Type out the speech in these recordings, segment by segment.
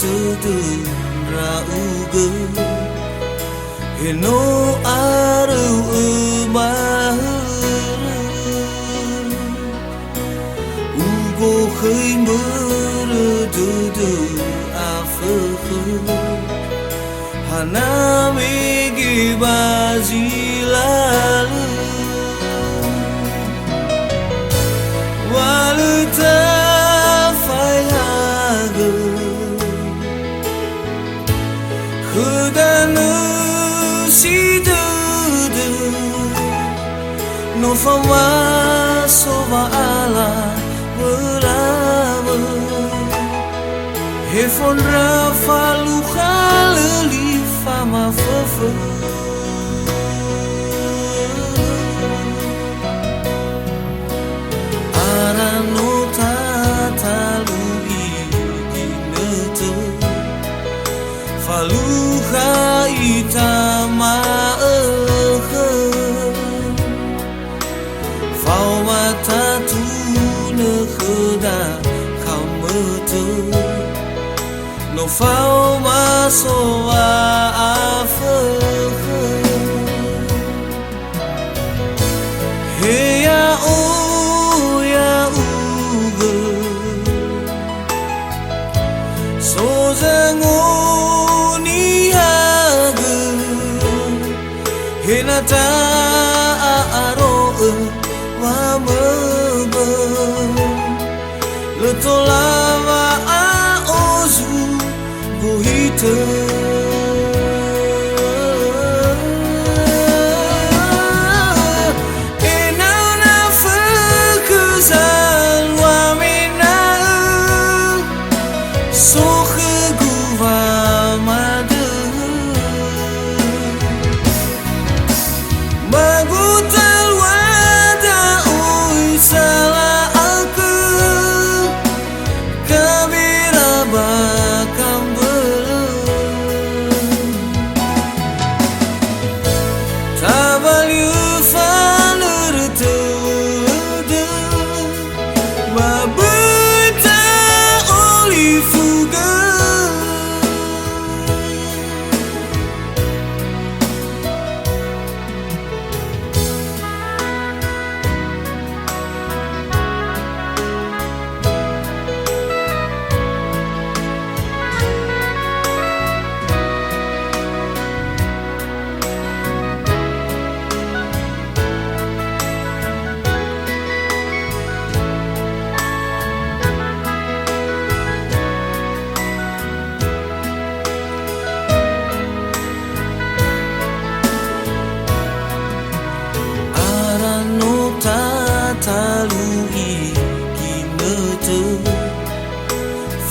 tudun rauge heno aru mahur ugo khơi mơ tudu afekh hanami gibazilalu waluta fayaga khudanu sidudu no fama sova ala belawa hefon rafalu khalili fama fofu arano tatalu iginetu falu itama fau mata tu ne khda khametu no fau ma so afekh he ya o ya uge so zango hinata aro wa mebe letolava a ozu buhite enana fakuzal wa mina soche guva madu magutal wada uisala aku kabira bakam belum tabal yufalur tudu mabuta olifuga talu iginetu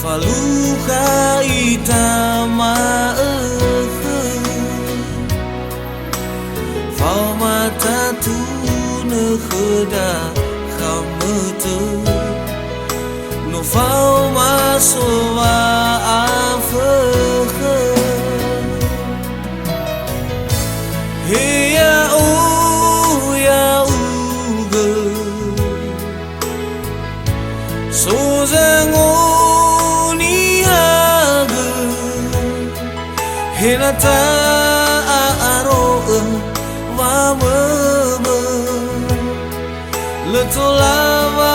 faluha itama fau mata tu ne khda khametu no fau ma so afekh he ya o ya so zangoni haga hinata aro wa mebe letolava